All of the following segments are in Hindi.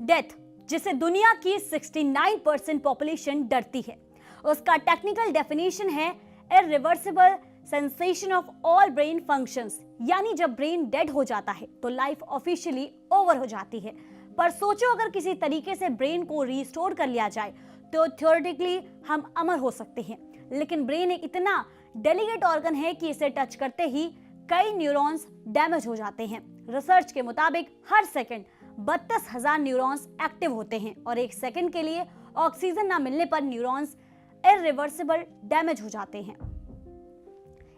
डेथ, जिसे दुनिया की 69% पॉपुलेशन डरती है, उसका टेक्निकल डेफिनेशन है irreversible sensation of all brain functions. यानी जब ब्रेन डेड हो जाता है तो लाइफ ऑफिशियली ओवर हो जाती है। पर सोचो, अगर किसी तरीके से ब्रेन को रिस्टोर कर लिया जाए तो थ्योरेटिकली हम अमर हो सकते हैं। लेकिन ब्रेन एक इतना डेलिकेट ऑर्गन है कि इसे टच करते ही कई न्यूरॉन्स डैमेज हो जाते हैं। रिसर्च के मुताबिक हर सेकंड 32,000 न्यूरॉन्स एक्टिव होते हैं और एक सेकंड के लिए ऑक्सीजन ना मिलने पर न्यूरॉन्स इरिवर्सिबल डैमेज हो जाते हैं।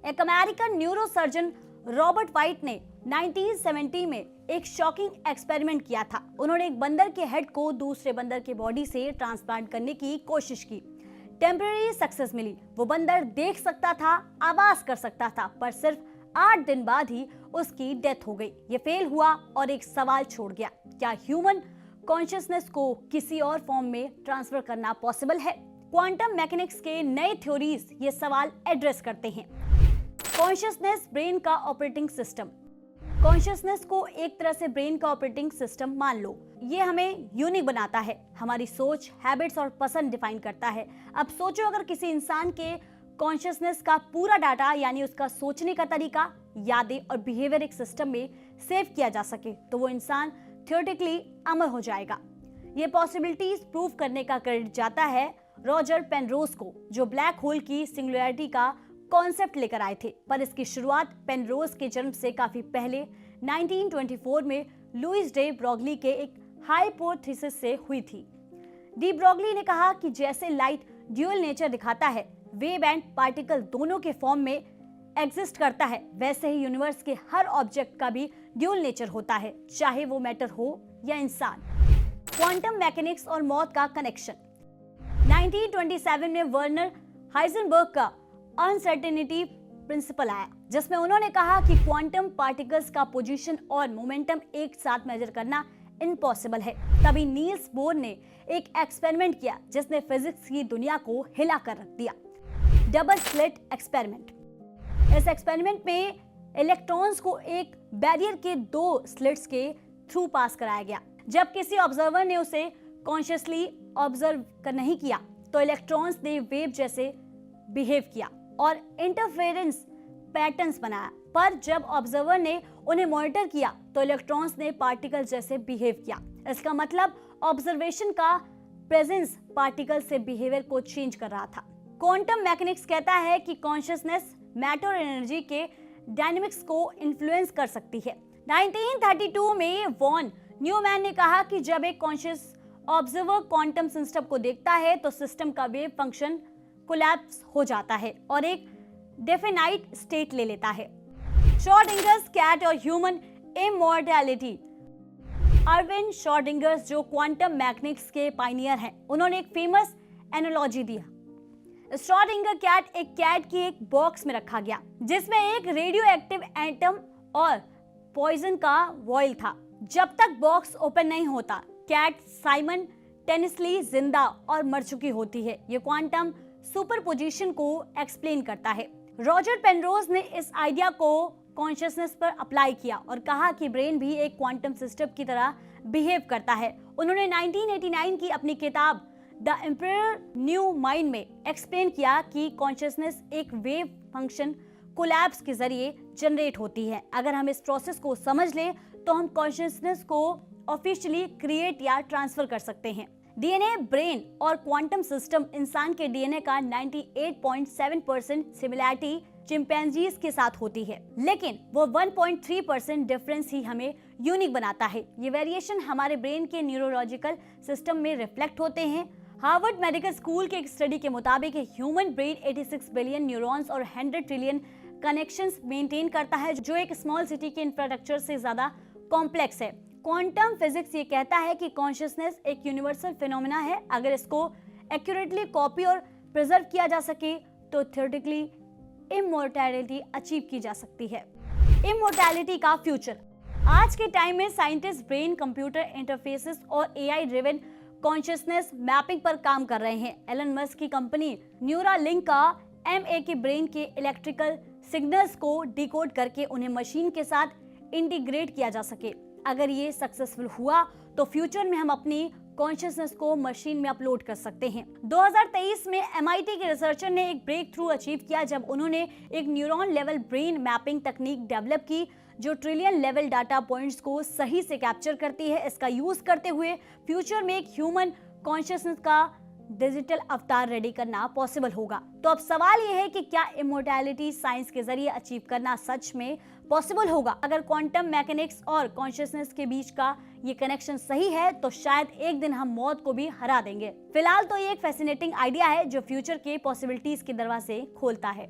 एक अमेरिकन न्यूरोसर्जन रॉबर्ट वाइट ने 1970 में एक शॉकिंग एक्सपेरिमेंट किया था। उन्होंने एक बंदर के हेड को दूसरे बंदर के बॉडी से ट्रांसप्लांट करने की कोशिश की। टेम्परेरी सक्सेस मिली। वो बंदर देख सकता था, आवाज कर सकता था, पर सिर्फ 8 दिन बाद ही उसकी डेथ हो गई। ये फेल हुआ और एक सवाल छोड़ गया, क्या ह्यूमन कॉन्शियसनेस को किसी और फॉर्म में ट्रांसफर करना पॉसिबल है? क्वांटम मैकेनिक्स के नए थ्योरीज ये सवाल एड्रेस करते हैं। कॉन्शियसनेस ब्रेन का ऑपरेटिंग सिस्टम। कॉन्शियसनेस को एक तरह से ब्रेन का ऑपरेटिंग सिस्टम मान लो। ये हमें यूनिक बनाता है, हमारी सोच, हैबिट्स और पसंद डिफाइन करता है। अब सोचो, अगर किसी इंसान के कॉन्शियसनेस का पूरा डाटा यानी उसका सोचने का तरीका, यादें और बिहेवियर एक सिस्टम में सेव किया जा सके तो वो इंसान थ्योरेटिकली अमर हो जाएगा। ये पॉसिबिलिटीज प्रूव करने का क्रेडिट जाता है रॉजर पेनरोज को, जो ब्लैक होल की सिंगुलैरिटी का कॉन्सेप्ट लेकर आए थे। पर इसकी शुरुआत पेनरोज के जन्म से काफी पहले 1924 में लुइस डे ब्रॉगली के एक हाइपोथेसिस से हुई थी। डी ब्रॉगली ने कहा कि जैसे लाइट ड्यूअल नेचर दिखाता है, वेव एंड पार्टिकल दोनों के फॉर्म में एग्जिस्ट करता है, वैसे ही यूनिवर्स के हर ऑब्जेक्ट का भी ड्यूअल नेचर होता है, चाहे वो मैटर हो या इंसान। क्वांटम मैकेनिक्स और मौत का कनेक्शन। 1927 में वर्नर हाइजेनबर्ग का अनसर्टेनिटी प्रिंसिपल आया, जिसमें उन्होंने कहा कि क्वांटम पार्टिकल्स का पोजीशन और मोमेंटम एक साथ मेजर करना इम्पॉसिबल है। तभी नील्स बोर ने एक एक्सपेरिमेंट किया जिसने फिजिक्स की दुनिया को हिला कर रख दिया, डबल स्लिट एक्सपेरिमेंट। इस एक्सपेरिमेंट में इलेक्ट्रॉन्स को एक बैरियर के 2 स्लिट्स के थ्रू पास कराया गया। जब किसी ऑब्जर्वर ने उसे कॉन्शियसली ऑब्जर्व कर नहीं किया तो इलेक्ट्रॉन्स ने वेव जैसे बिहेव किया और इंटरफेरेंस पैटर्न्स बनाया, पर जब ऑब्जर्वर ने उन्हें मॉनिटर किया तो इलेक्ट्रॉन्स ने पार्टिकल जैसे बिहेव किया। इसका मतलब ऑब्जर्वेशन का प्रेजेंस पार्टिकल से बिहेवियर को चेंज कर रहा था। क्वांटम मैकेनिक्स कहता है कि कॉन्शियसनेस मैटर और एनर्जी के डायनेमिक्स को इन्फ्लुएंस कर सकती है। 1932 में वॉन न्यूमैन ने कहा कि जब एक कॉन्शियस ऑब्जर्वर क्वांटम सिस्टम को देखता है तो सिस्टम का वेव फंक्शन कोलैप्स हो जाता है और एक डेफिनाइट स्टेट ले लेता है। श्रोडिंगर्स कैट और ह्यूमन इमॉर्टैलिटी। अरविंद श्रोडिंगर्स, जो क्वांटम मैकेनिक्स के पायनियर हैं, उन्होंने एक फेमस एनालॉजी दिया। श्रोडिंगर कैट एक कैट की एक बॉक्स में रखा गया जिसमें एक रेडियो एक्टिव एटम और पॉइजन का वॉइल था। जब तक बॉक्स ओपन नहीं होता, कैट साइमल्टेनियसली जिंदा और मर चुकी होती है। ये क्वांटम सुपरपोजिशन को एक्सप्लेन करता है। रॉजर पेनरोज ने इस आइडिया को कॉन्शियसनेस पर अप्लाई किया और कहा कि ब्रेन भी एक क्वांटम सिस्टम की तरह बिहेव करता है। उन्होंने 1989 की अपनी किताब द एम्पायर न्यू माइंड में एक्सप्लेन किया कि कॉन्शियसनेस एक वेव फंक्शन कोलैप्स के जरिए जनरेट होती है। अगर हम इस प्रोसेस को समझ लें तो हम कॉन्शियसनेस को ऑफिशियली क्रिएट या ट्रांसफर कर सकते हैं। डीएनए, ब्रेन और क्वांटम सिस्टम इंसान के डीएनए का 98.7% सिमिलैरिटी चिंपैंजीज के साथ होती है, लेकिन वो 1.3% डिफरेंस ही हमें यूनिक बनाता है। ये वेरिएशन हमारे ब्रेन के न्यूरोलॉजिकल सिस्टम में रिफ्लेक्ट होते हैं। हार्वर्ड मेडिकल स्कूल के एक स्टडी के मुताबिक ह्यूमन ब्रेन 86 बिलियन न्यूरॉन्स और 100 ट्रिलियन कनेक्शंस मेंटेन करता है, जो एक स्मॉल सिटी के इंफ्रास्ट्रक्चर से ज्यादा कॉम्प्लेक्स है। क्वांटम फिजिक्स ये कहता है कि कॉन्शियसनेस एक यूनिवर्सल फिनोमेना है। अगर इसको एक्यूरेटली कॉपी और प्रिजर्व किया जा सके तो थ्योरेटिकली इमॉर्टैलिटी अचीव की जा सकती है। इमॉर्टैलिटी का फ्यूचर। आज के टाइम में साइंटिस्ट ब्रेन कंप्यूटर इंटरफेसेस और एआई ड्रिवन कॉन्शियसनेस मैपिंग पर काम कर रहे हैं। एलन मस्क की कंपनी न्यूरालिंक का एमए के ब्रेन के इलेक्ट्रिकल सिग्नल्स को डिकोड करके उन्हें मशीन के साथ इंटीग्रेट किया जा सके। अगर ये सक्सेसफुल हुआ तो फ्यूचर में हम अपनी कॉन्शियसनेस को मशीन में अपलोड कर सकते हैं। 2023 में MIT के रिसर्चर ने एक ब्रेक थ्रू अचीव किया जब उन्होंने एक न्यूरॉन लेवल ब्रेन मैपिंग तकनीक डेवलप की जो ट्रिलियन लेवल डाटा पॉइंट्स को सही से कैप्चर करती है। इसका यूज करते हुए फ्यूचर में एक ह्यूमन कॉन्शियसनेस का डिजिटल अवतार रेडी करना पॉसिबल होगा। तो अब सवाल यह है कि क्या इमोर्टैलिटी साइंस के जरिए अचीव करना सच में पॉसिबल होगा? अगर क्वांटम मैकेनिक्स और कॉन्शियसनेस के बीच का ये कनेक्शन सही है तो शायद एक दिन हम मौत को भी हरा देंगे। फिलहाल तो ये एक फैसिनेटिंग आइडिया है जो फ्यूचर के पॉसिबिलिटीज के दरवाजे खोलता है।